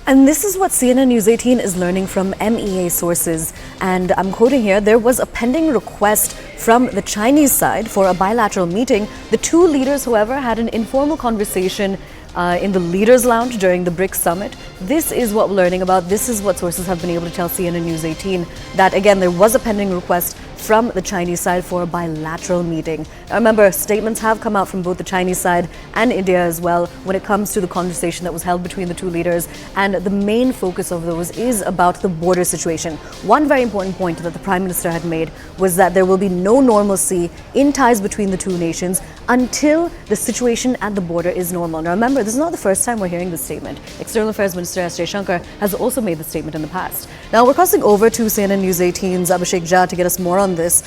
And this is what CNN News 18 is learning from MEA sources. And I'm quoting here, there was a pending request from the Chinese side for a bilateral meeting. The two leaders, however, had an informal conversation in the Leaders' Lounge during the BRICS summit. This is what we're learning about. This is what sources have been able to tell CNN News 18, that again, there was a pending request from the Chinese side for a bilateral meeting. Now remember, statements have come out from both the Chinese side and India as well when it comes to the conversation that was held between the two leaders, and the main focus of those is about the border situation. One very important point that the Prime Minister had made was that there will be no normalcy in ties between the two nations until the situation at the border is normal. Now remember, this is not the first time we're hearing this statement. External Affairs Minister S. Jaishankar has also made the statement in the past. Now we're crossing over to CNN News 18's Abhishek Jha to get us more on this.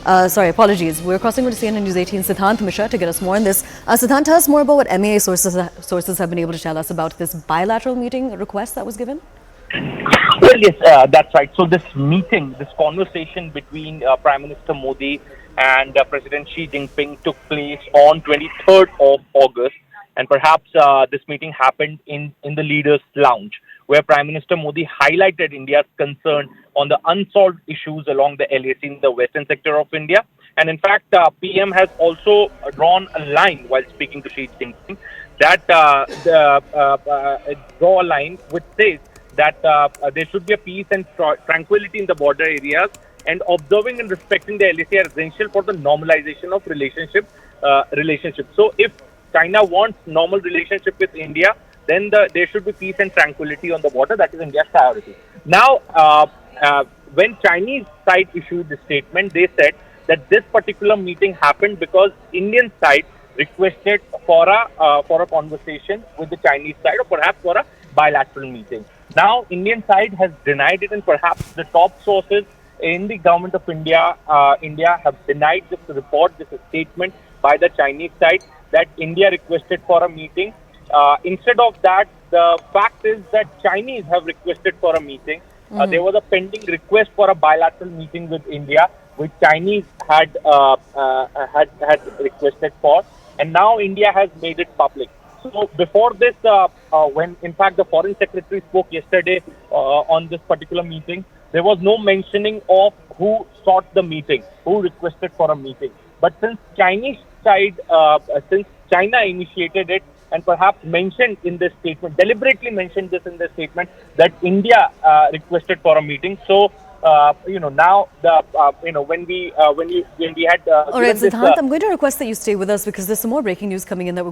We're crossing over to CNN News 18's Siddhant Mishra to get us more on this. Siddhant, tell us more about what MEA sources have been able to tell us about this bilateral meeting request that was given. Well, yes, that's right. So this meeting, this conversation between Prime Minister Modi and President Xi Jinping took place on 23rd of August. And perhaps this meeting happened in the Leaders' Lounge, where Prime Minister Modi highlighted India's concern on the unsolved issues along the LAC in the western sector of India. And in fact, PM has also drawn a line while speaking to Xi Jinping, that draw a line which says that there should be a peace and tranquility in the border areas, and observing and respecting the LAC are essential for the normalization of relationship. So if China wants normal relationship with India, then there should be peace and tranquility on the border. That is India's priority. Now, when Chinese side issued the statement, they said that this particular meeting happened because Indian side requested for a conversation with the Chinese side, or perhaps for a bilateral meeting. Now, Indian side has denied it, and perhaps the top sources in the government of India have denied this report, this statement by the Chinese side, that India requested for a meeting. Instead of that, the fact is that Chinese have requested for a meeting. There was a pending request for a bilateral meeting with India, which Chinese had requested for, and now India has made it public. So before this, when in fact the Foreign Secretary spoke yesterday on this particular meeting, there was no mentioning of who sought the meeting, who requested for a meeting. But since Chinese side, since China initiated it, and perhaps mentioned in this statement, deliberately mentioned this in the statement, that India requested for a meeting. So now when we had all right, Siddhant, I'm going to request that you stay with us because there's some more breaking news coming in that we're